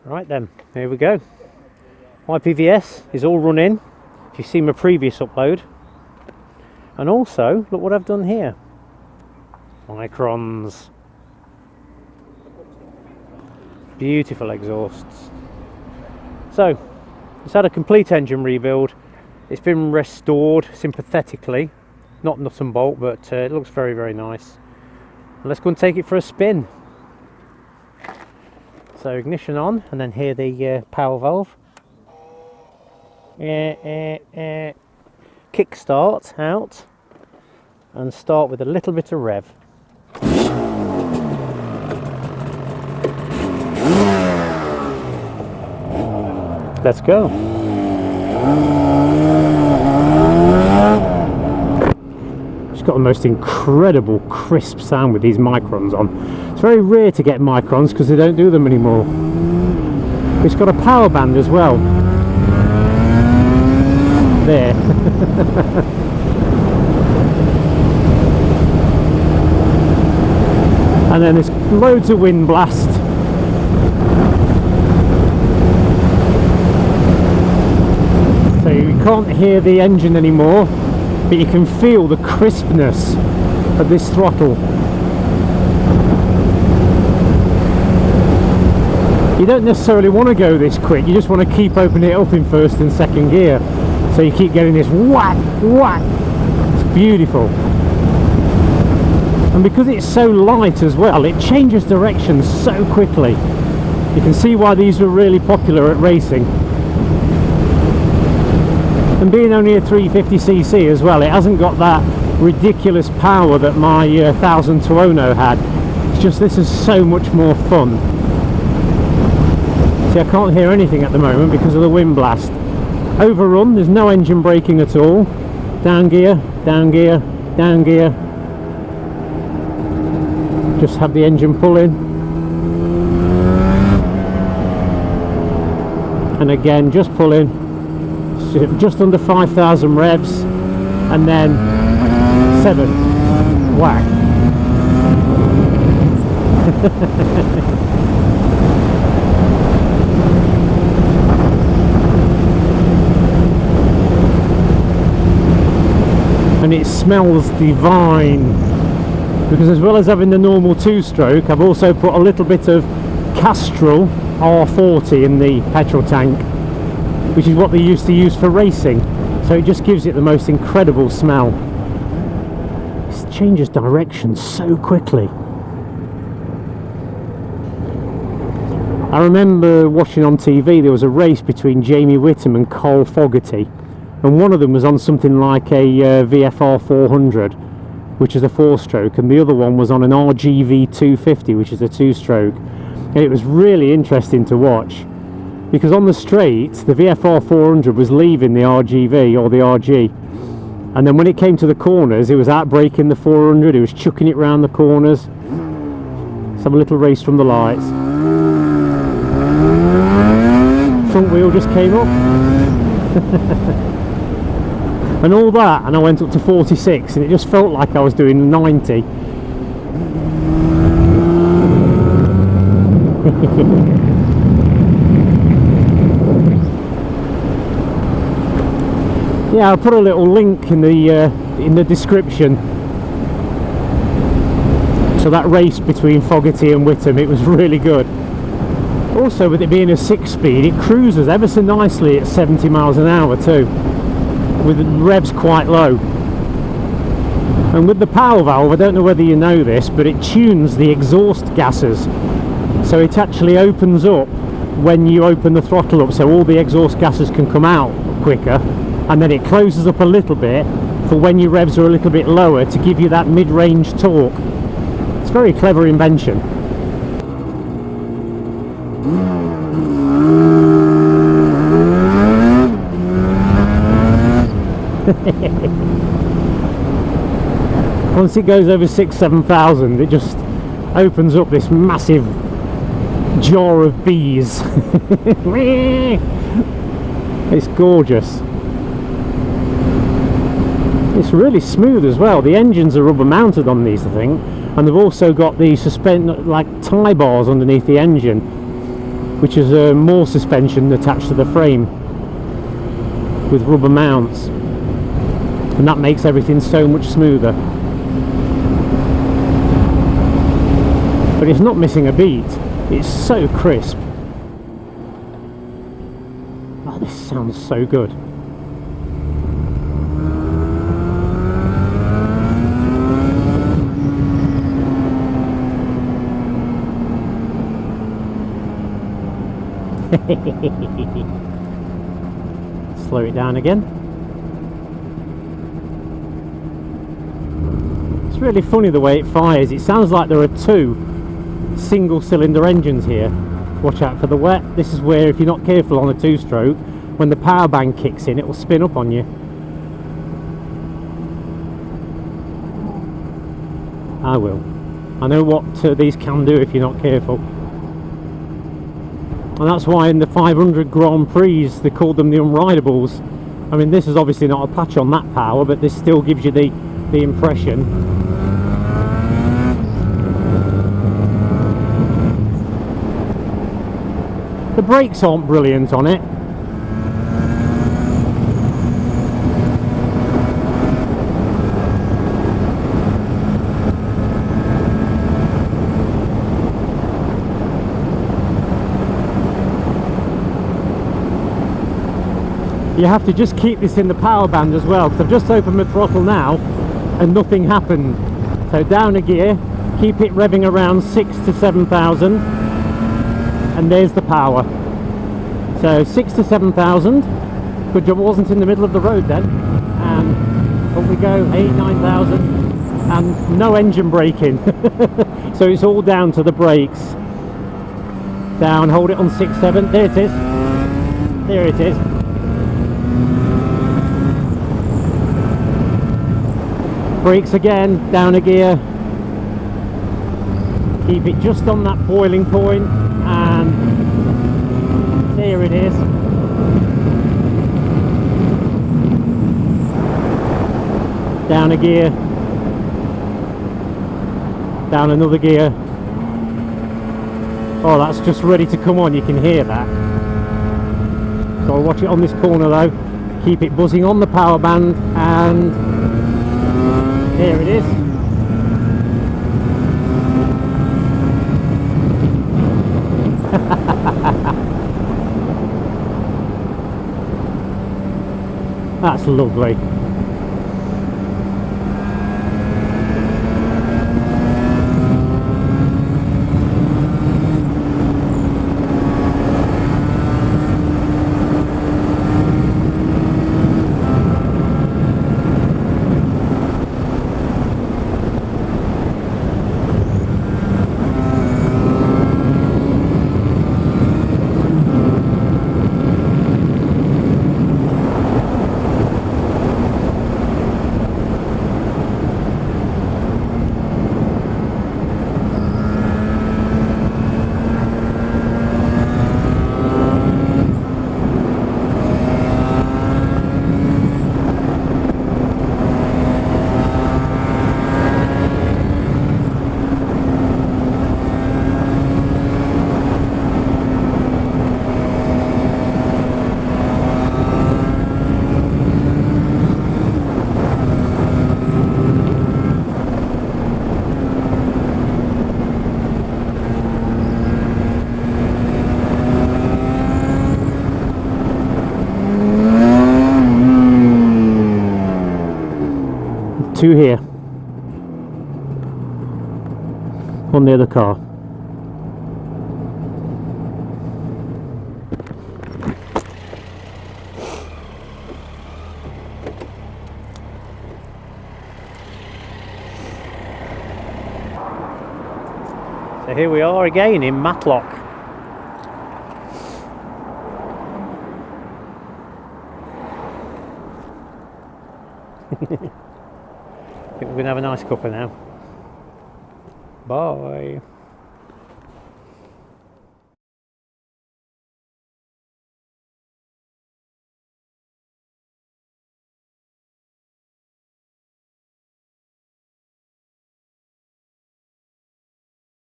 Right then, here we go. YPVS is all run in, if you've seen my previous upload. And also, look what I've done here. Microns. Beautiful exhausts. So, it's had a complete engine rebuild. It's been restored sympathetically. Not nut and bolt, but it looks very, very nice. And let's go and take it for a spin. So ignition on, and then hear the power valve. Kick start out, and start with a little bit of rev. Let's go. It's got the most incredible crisp sound with these microns on. It's very rare to get microns because they don't do them anymore. It's got a power band as well. There. And then there's loads of wind blast. So you can't hear the engine anymore, but you can feel the crispness of this throttle. You don't necessarily want to go this quick, you just want to keep opening it up in first and second gear. So you keep getting this whack, whack. It's beautiful. And because it's so light as well, it changes direction so quickly. You can see why these were really popular at racing. And being only a 350cc as well, it hasn't got that ridiculous power that my 1000 Tuono had. It's just, this is so much more fun. See, I can't hear anything at the moment because of the wind blast. Overrun, there's no engine braking at all. Down gear, down gear, down gear. Just have the engine pulling. And again, just pulling. Just under 5,000 revs, and then 7. Whack. And it smells divine, because as well as having the normal 2-stroke, I've also put a little bit of Castrol R40 in the petrol tank, which is what they used to use for racing. So it just gives it the most incredible smell. It changes direction so quickly. I remember watching on TV, there was a race between Jamie Whittam and Cole Fogarty, and one of them was on something like a VFR 400, which is a 4-stroke, and the other one was on an RZ350, which is a 2-stroke. And it was really interesting to watch, because on the straights the VFR 400 was leaving the RGV or the RG, and then when it came to the corners it was out braking the 400, it was chucking it round the corners. Let's have a little race from the lights. Front wheel just came up. And all that, and I went up to 46, and it just felt like I was doing 90. Yeah, I'll put a little link in the description. So that race between Fogarty and Whittam, it was really good. Also, with it being a 6-speed, it cruises ever so nicely at 70 miles an hour too, with the revs quite low. And with the power valve, I don't know whether you know this, but it tunes the exhaust gases. So it actually opens up when you open the throttle up, so all the exhaust gases can come out quicker. And then it closes up a little bit for when your revs are a little bit lower to give you that mid-range torque. It's a very clever invention. Once it goes over 6,000-7,000, it just opens up this massive jar of bees. It's gorgeous. It's really smooth as well. The engines are rubber mounted on these, I think, and they've also got the like tie bars underneath the engine, which is more suspension attached to the frame with rubber mounts, and that makes everything so much smoother. But it's not missing a beat. It's so crisp. Oh, this sounds so good. Slow it down again. It's really funny the way it fires. It sounds like there are two single cylinder engines here. Watch out for the wet. This is where, if you're not careful on a two-stroke, when the power band kicks in, it will spin up on you. I will. I know what these can do if you're not careful. And that's why in the 500 Grand Prix they called them the unridables. I mean, this is obviously not a patch on that power, but this still gives you the impression. The brakes aren't brilliant on it. You have to just keep this in the power band as well, because I've just opened my throttle now and nothing happened. So down a gear, keep it revving around 6,000 to 7,000, and there's the power. So 6,000 to 7,000. Good job I wasn't in the middle of the road then. And up we go, 8,000, 9,000, and no engine braking. So it's all down to the brakes. Down, hold it on 6, 7. There it is. There it is. Brakes again, down a gear. Keep it just on that boiling point, and there it is. Down a gear. Down another gear. Oh, that's just ready to come on, you can hear that. So I'll watch it on this corner though. Keep it buzzing on the power band, and there it is. That's lovely. Two here on the other car. So here we are again in Matlock. I think we're going to have a nice cuppa now. Bye.